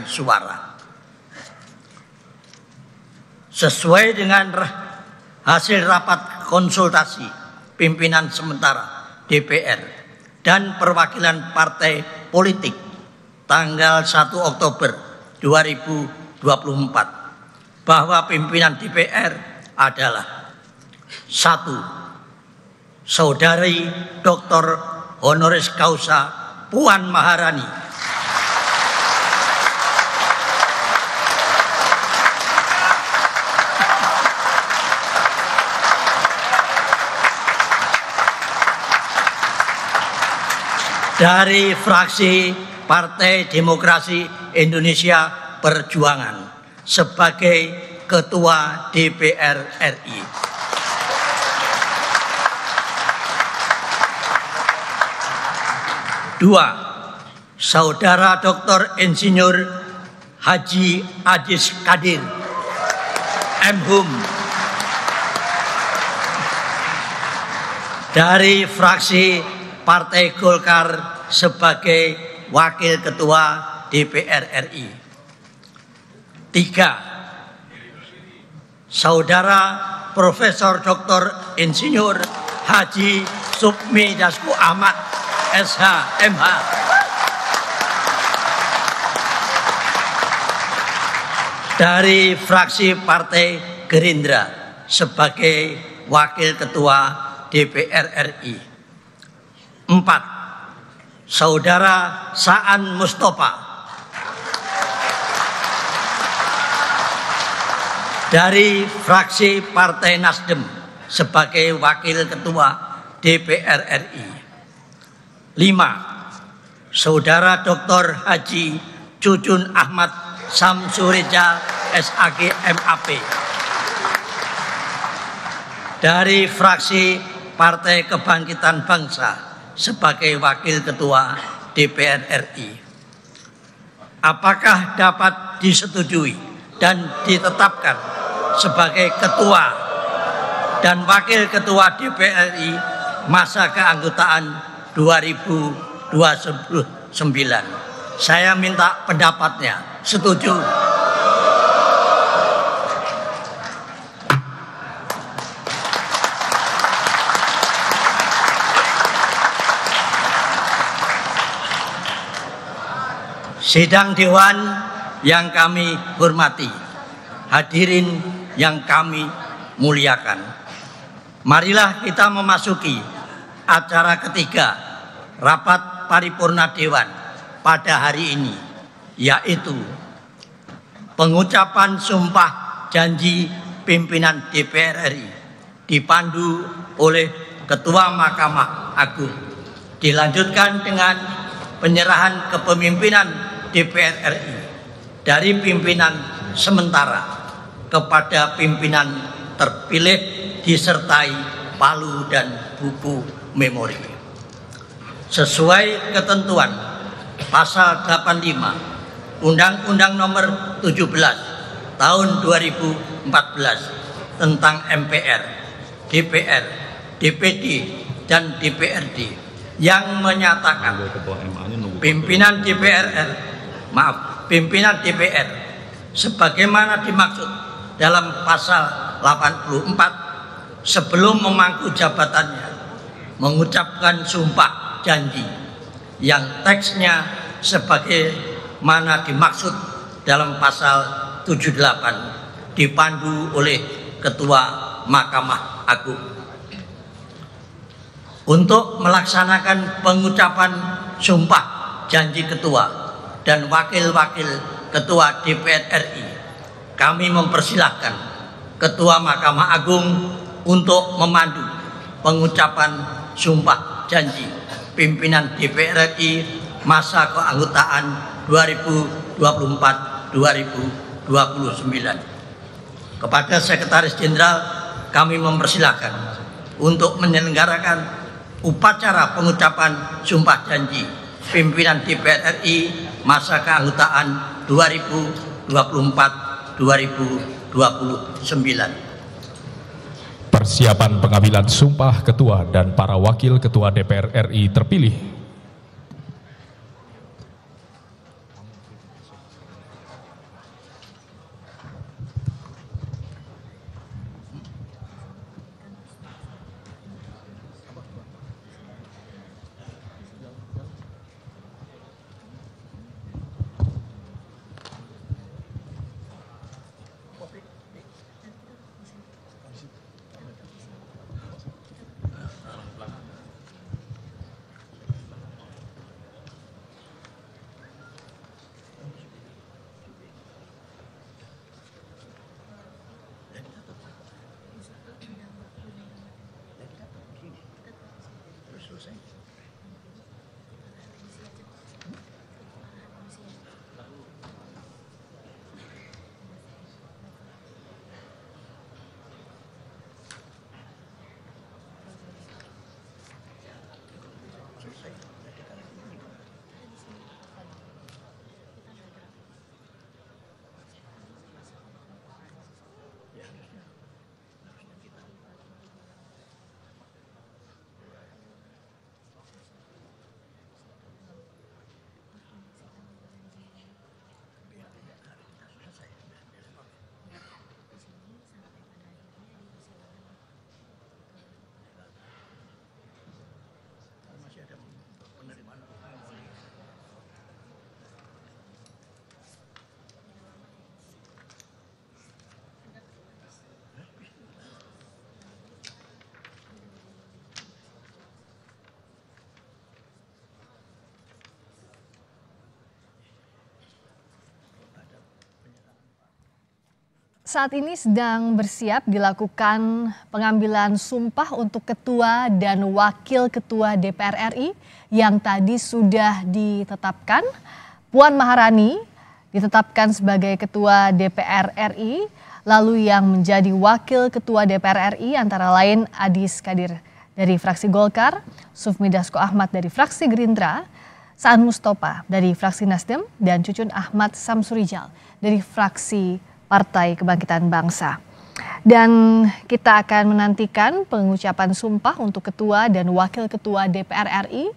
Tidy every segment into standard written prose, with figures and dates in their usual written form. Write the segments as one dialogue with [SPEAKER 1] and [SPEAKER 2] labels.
[SPEAKER 1] suara. Sesuai dengan hasil rapat konsultasi pimpinan sementara DPR dan perwakilan partai politik tanggal 1 Oktober 2024 bahwa pimpinan DPR adalah 1. Saudari Dr. Honoris Causa Puan Maharani. Dari fraksi Partai Demokrasi Indonesia Perjuangan sebagai Ketua DPR RI. Dua, Saudara Dr. Insinyur Haji Ajis Kadir, M.Hum, dari fraksi Partai Golkar sebagai Wakil Ketua DPR RI. 3. Saudara Profesor Dr. Insinyur Haji Supmi Dasko Ahmad, SH, MH, dari fraksi Partai Gerindra sebagai Wakil Ketua DPR RI. 4. Saudara Saan Mustafa dari fraksi Partai Nasdem sebagai Wakil Ketua DPR RI. 5. Saudara Dr. Haji Cucun Ahmad Samsureja SAG MAP dari fraksi Partai Kebangkitan Bangsa sebagai Wakil Ketua DPR RI. Apakah dapat disetujui dan ditetapkan sebagai Ketua dan Wakil Ketua DPR RI masa keanggotaan 2029? Saya minta pendapatnya. Setuju? Sidang Dewan yang kami hormati, hadirin yang kami muliakan, marilah kita memasuki acara ketiga rapat paripurna Dewan pada hari ini, yaitu pengucapan sumpah janji pimpinan DPR RI dipandu oleh Ketua Mahkamah Agung, dilanjutkan dengan penyerahan kepemimpinan DPR RI dari pimpinan sementara kepada pimpinan terpilih disertai palu dan buku memori. Sesuai ketentuan pasal 85 Undang-Undang Nomor 17 Tahun 2014 tentang MPR, DPR, DPD, dan DPRD yang menyatakan pimpinan DPR sebagaimana dimaksud dalam pasal 84 sebelum memangku jabatannya mengucapkan sumpah janji yang teksnya sebagaimana dimaksud dalam pasal 78 dipandu oleh Ketua Mahkamah Agung. Untuk melaksanakan pengucapan sumpah janji Ketua dan Wakil-Wakil Ketua DPR RI, kami mempersilahkan Ketua Mahkamah Agung untuk memandu pengucapan sumpah janji pimpinan DPR RI masa keanggotaan 2024-2029. Kepada Sekretaris Jenderal kami mempersilahkan untuk menyelenggarakan upacara pengucapan sumpah janji pimpinan DPR RI masa keanggotaan 2024-2029.
[SPEAKER 2] Persiapan pengambilan sumpah Ketua dan para Wakil Ketua DPR RI terpilih.
[SPEAKER 3] saat ini sedang bersiap dilakukan pengambilan sumpah untuk Ketua dan Wakil Ketua DPR RI yang tadi sudah ditetapkan. Puan Maharani ditetapkan sebagai Ketua DPR RI, lalu yang menjadi Wakil Ketua DPR RI antara lain Adis Kadir dari fraksi Golkar, Sufmi Dasko Ahmad dari fraksi Gerindra, Saan Mustafa dari fraksi Nasdem, dan Cucun Ahmad Samsurijal dari fraksi Partai Kebangkitan Bangsa. Dan kita akan menantikan pengucapan sumpah untuk Ketua dan Wakil Ketua DPR RI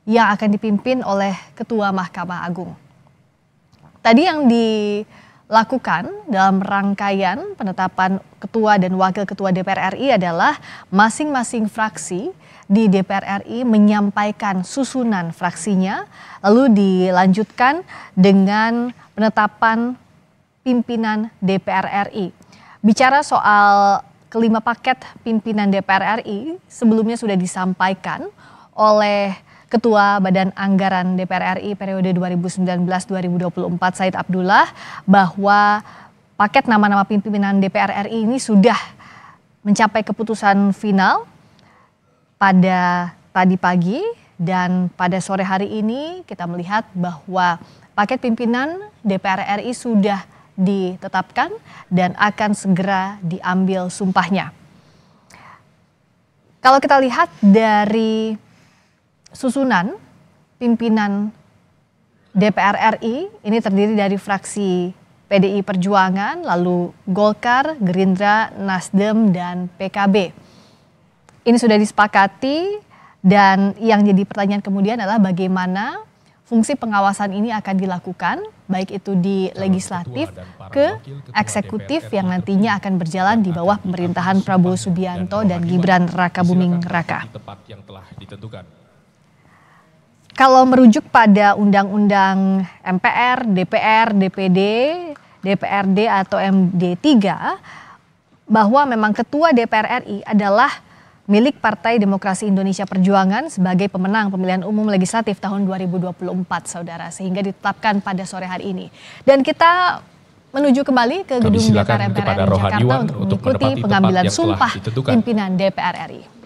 [SPEAKER 3] yang akan dipimpin oleh Ketua Mahkamah Agung. Tadi yang dilakukan dalam rangkaian penetapan Ketua dan Wakil Ketua DPR RI adalah masing-masing fraksi di DPR RI menyampaikan susunan fraksinya, lalu dilanjutkan dengan penetapan pimpinan DPR RI. Bicara soal kelima paket pimpinan DPR RI, sebelumnya sudah disampaikan oleh Ketua Badan Anggaran DPR RI periode 2019-2024 Said Abdullah bahwa paket nama-nama pimpinan DPR RI ini sudah mencapai keputusan final pada tadi pagi, dan pada sore hari ini kita melihat bahwa paket pimpinan DPR RI sudah ditetapkan dan akan segera diambil sumpahnya. Kalau kita lihat dari susunan pimpinan DPR RI, ini terdiri dari fraksi PDI Perjuangan, lalu Golkar, Gerindra, Nasdem, dan PKB. Ini sudah disepakati, dan yang jadi pertanyaan kemudian adalah bagaimana fungsi pengawasan ini akan dilakukan, baik itu di legislatif ke eksekutif yang nantinya akan berjalan di bawah pemerintahan Prabowo Subianto dan Gibran Rakabuming Raka. Kalau merujuk pada Undang-Undang MPR, DPR, DPD, DPRD atau MD3, bahwa memang Ketua DPR RI adalah milik Partai Demokrasi Indonesia Perjuangan sebagai pemenang pemilihan umum legislatif tahun 2024, saudara, sehingga ditetapkan pada sore hari ini. Dan kita menuju kembali ke gedung DPR MPR RI Jakarta untuk mengikuti pengambilan sumpah pimpinan DPR RI.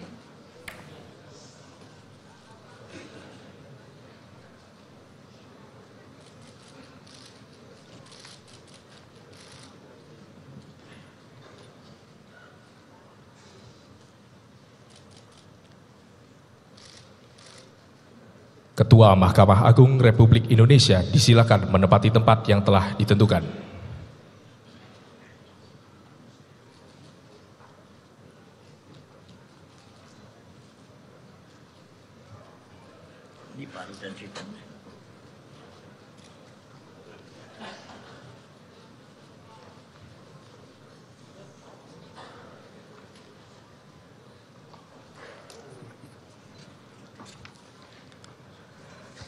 [SPEAKER 2] Ketua Mahkamah Agung Republik Indonesia disilakan menempati tempat yang telah ditentukan.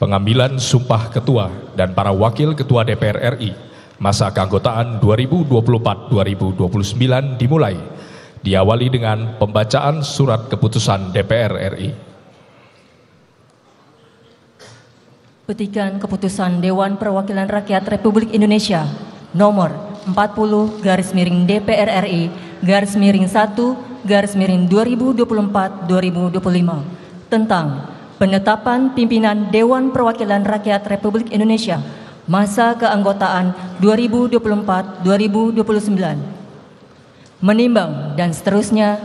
[SPEAKER 2] Pengambilan sumpah Ketua dan para Wakil Ketua DPR RI masa keanggotaan 2024-2029 dimulai. Diawali dengan pembacaan surat keputusan DPR RI.
[SPEAKER 4] Petikan Keputusan Dewan Perwakilan Rakyat Republik Indonesia nomor 40/DPR RI /1/2024-2025 tentang penetapan pimpinan Dewan Perwakilan Rakyat Republik Indonesia masa keanggotaan 2024-2029. Menimbang dan seterusnya,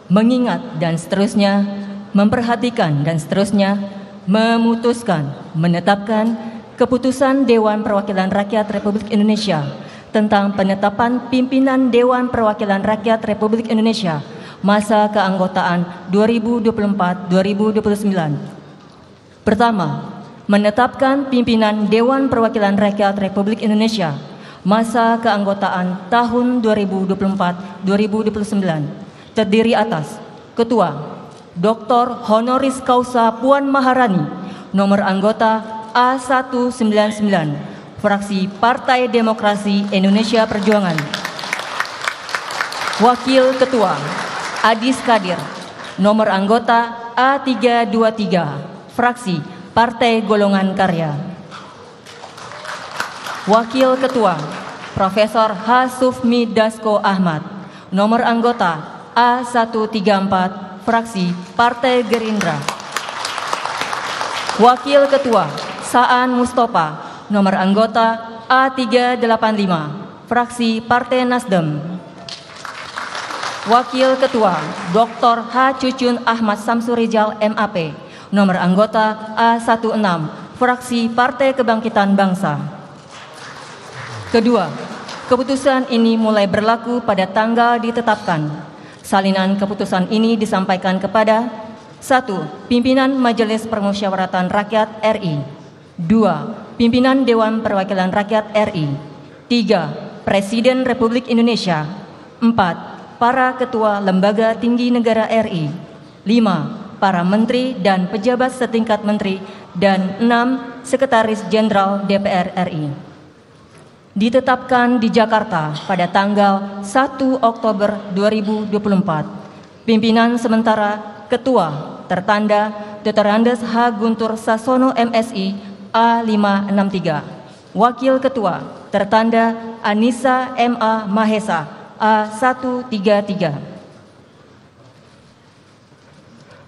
[SPEAKER 4] mengingat dan seterusnya, memperhatikan dan seterusnya, memutuskan, menetapkan Keputusan Dewan Perwakilan Rakyat Republik Indonesia tentang penetapan pimpinan Dewan Perwakilan Rakyat Republik Indonesia masa keanggotaan 2024-2029. Pertama, menetapkan pimpinan Dewan Perwakilan Rakyat Republik Indonesia masa keanggotaan tahun 2024-2029 terdiri atas Ketua Dr. Honoris Causa Puan Maharani, nomor anggota A199, fraksi Partai Demokrasi Indonesia Perjuangan. Wakil Ketua Adis Kadir, nomor anggota A323, fraksi Partai Golongan Karya. Wakil Ketua Profesor H. Sufmi Dasko Ahmad. Nomor anggota A134, fraksi Partai Gerindra. Wakil Ketua Saan Mustafa. Nomor anggota A385, fraksi Partai Nasdem. Wakil Ketua Dr. H. Cucun Ahmad Samsurijal MAP. Nomor anggota A16, fraksi Partai Kebangkitan Bangsa. Kedua, keputusan ini mulai berlaku pada tanggal ditetapkan. Salinan keputusan ini disampaikan kepada 1. Pimpinan Majelis Permusyawaratan Rakyat RI. 2. Pimpinan Dewan Perwakilan Rakyat RI. 3. Presiden Republik Indonesia. 4. Para Ketua Lembaga Tinggi Negara RI. 5. Para Menteri dan Pejabat setingkat Menteri. Dan 6. Sekretaris Jenderal DPR RI. Ditetapkan di Jakarta pada tanggal 1 Oktober 2024. Pimpinan sementara Ketua tertanda Dr. Andes H. Guntur Sasono MSI A563. Wakil Ketua tertanda Anissa MA Mahesa A133.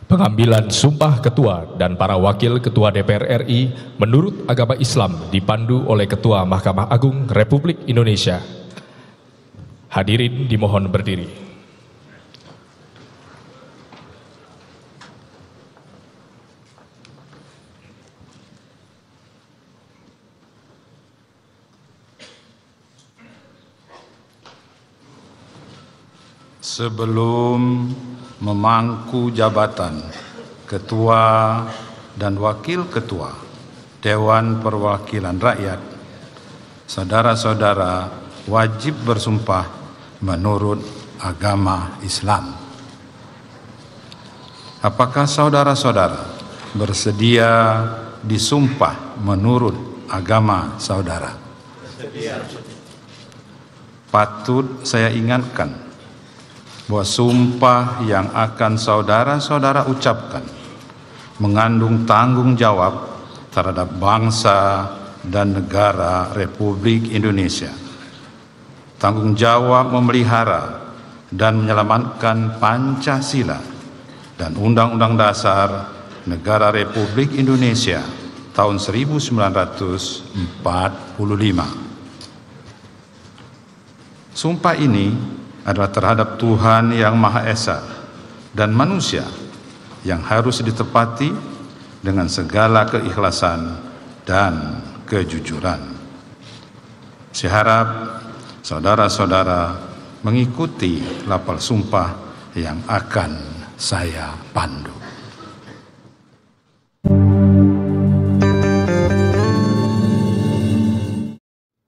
[SPEAKER 2] Pengambilan sumpah ketua dan para wakil ketua DPR RI menurut agama Islam dipandu oleh Ketua Mahkamah Agung Republik Indonesia. Hadirin dimohon berdiri.
[SPEAKER 5] Sebelum memangku jabatan Ketua dan Wakil Ketua Dewan Perwakilan Rakyat, saudara-saudara wajib bersumpah menurut agama Islam. Apakah saudara-saudara bersedia disumpah menurut agama saudara? Patut saya ingatkan bahwa sumpah yang akan saudara-saudara ucapkan mengandung tanggung jawab terhadap bangsa dan negara Republik Indonesia. Tanggung jawab memelihara dan menyelamatkan Pancasila dan Undang-Undang Dasar Negara Republik Indonesia tahun 1945. Sumpah ini adalah terhadap Tuhan Yang Maha Esa dan manusia yang harus ditepati dengan segala keikhlasan dan kejujuran. Saya harap saudara-saudara mengikuti lafal sumpah yang akan saya pandu.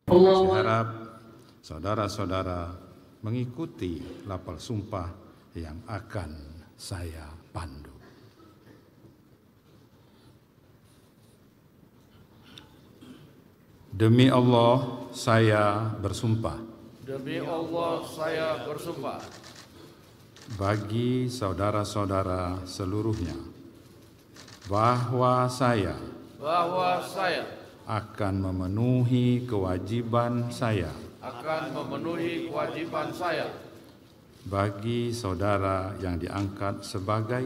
[SPEAKER 5] Saya harap saudara-saudara mengikuti lafal sumpah yang akan saya pandu. Demi Allah, saya bersumpah.
[SPEAKER 6] Demi Allah, saya bersumpah.
[SPEAKER 5] Bagi saudara-saudara seluruhnya, bahwa saya akan memenuhi kewajiban saya. Bagi saudara yang diangkat sebagai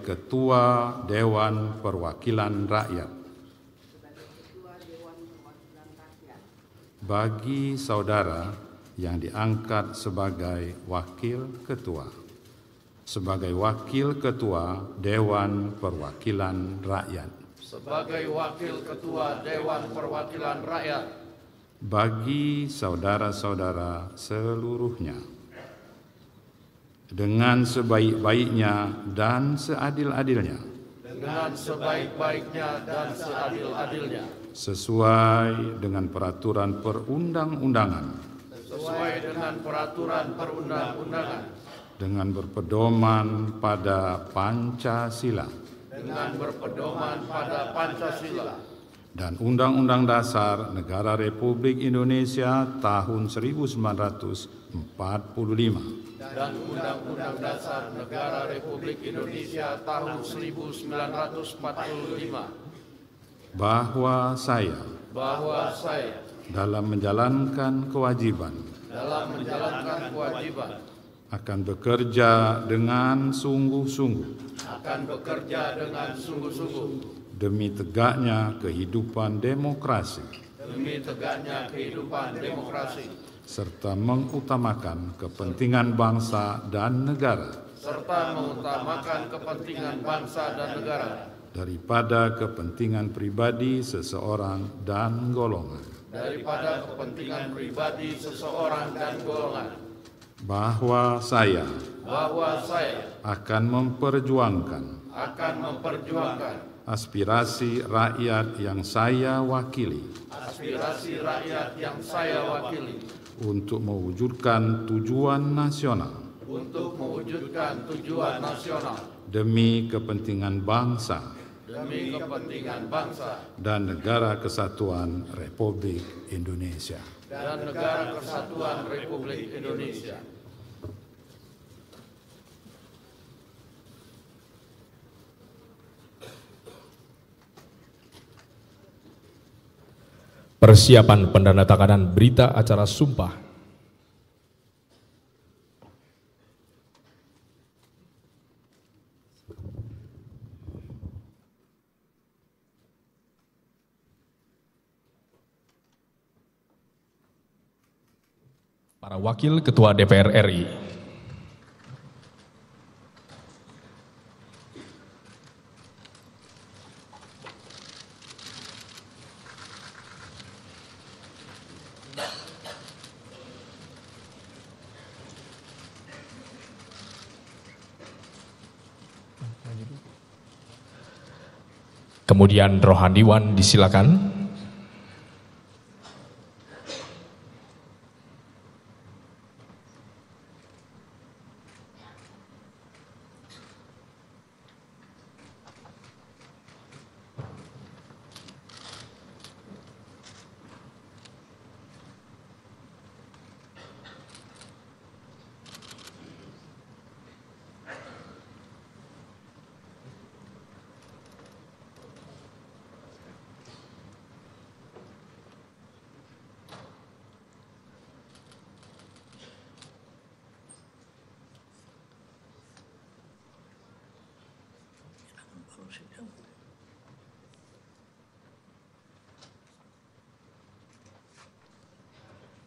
[SPEAKER 5] ketua Dewan Perwakilan Rakyat. Bagi saudara yang diangkat sebagai wakil ketua Dewan Perwakilan Rakyat. Bagi saudara-saudara seluruhnya, dengan sebaik-baiknya dan seadil-adilnya, sesuai dengan peraturan perundang-undangan, dengan berpedoman pada Pancasila, dan Undang-Undang Dasar Negara Republik Indonesia tahun 1945.
[SPEAKER 6] Dan Undang-Undang Dasar Negara Republik Indonesia tahun 1945.
[SPEAKER 5] Bahwa saya
[SPEAKER 6] bahwa saya
[SPEAKER 5] dalam menjalankan kewajiban akan bekerja dengan sungguh-sungguh demi tegaknya kehidupan demokrasi serta mengutamakan kepentingan bangsa dan negara daripada kepentingan pribadi seseorang dan golongan. Bahwa saya akan memperjuangkan aspirasi rakyat yang saya wakili untuk mewujudkan tujuan nasional demi kepentingan bangsa dan negara kesatuan Republik Indonesia.
[SPEAKER 2] Persiapan pendandatanganan berita acara sumpah. Para Wakil Ketua DPR RI. Kemudian Rohaniwan disilakan.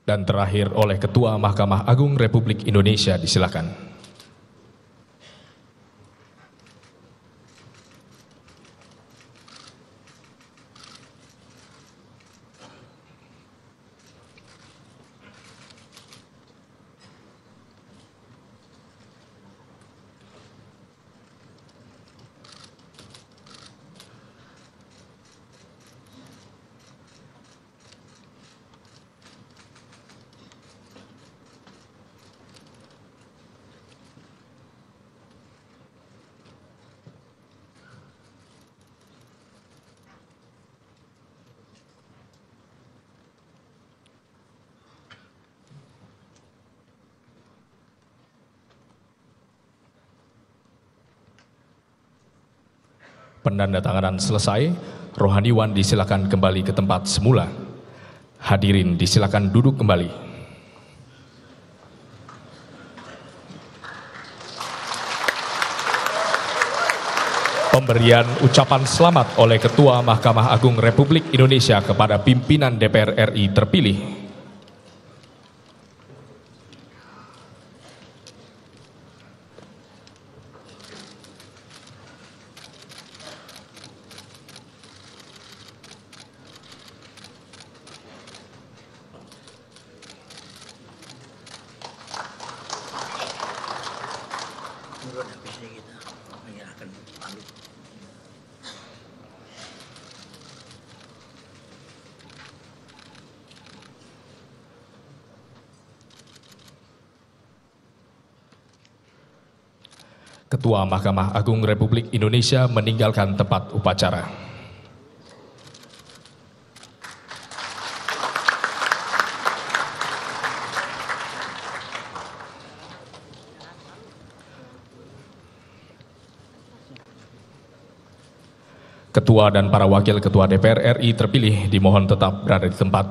[SPEAKER 2] Dan terakhir oleh Ketua Mahkamah Agung Republik Indonesia, disilakan. Pendandatanganan selesai, Rohaniwan disilakan kembali ke tempat semula. Hadirin disilakan duduk kembali. Pemberian ucapan selamat oleh Ketua Mahkamah Agung Republik Indonesia kepada pimpinan DPR RI terpilih. Ketua Mahkamah Agung Republik Indonesia meninggalkan tempat upacara. Ketua dan para wakil ketua DPR RI terpilih dimohon tetap berada di tempat.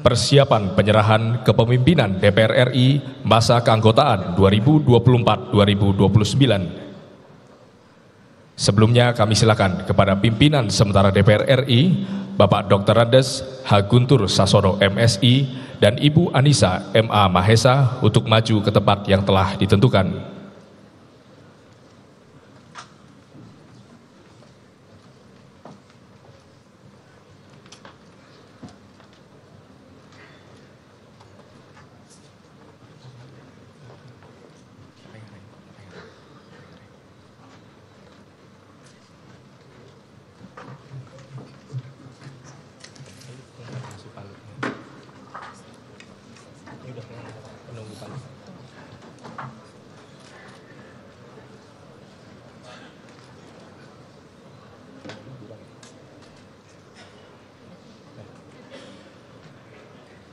[SPEAKER 2] Persiapan penyerahan kepemimpinan DPR RI masa keanggotaan 2024-2029. Sebelumnya kami silakan kepada pimpinan sementara DPR RI, Bapak Dr. Andes H. Guntur Sasono MSI dan Ibu Anissa MA Mahesa untuk maju ke tempat yang telah ditentukan.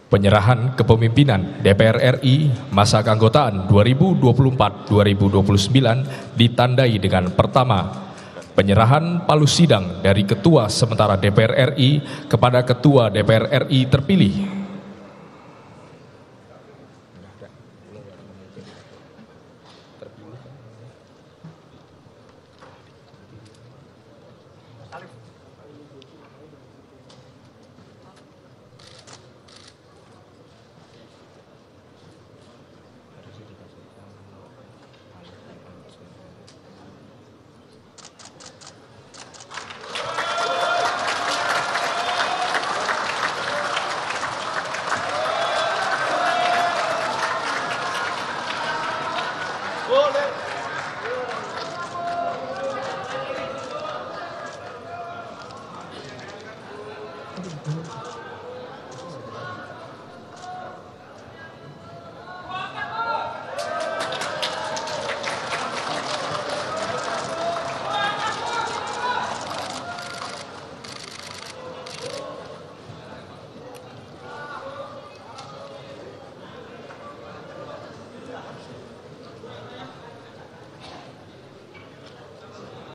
[SPEAKER 2] Penyerahan kepemimpinan DPR RI masa keanggotaan 2024-2029 ditandai dengan pertama, penyerahan palu sidang dari Ketua sementara DPR RI kepada Ketua DPR RI terpilih.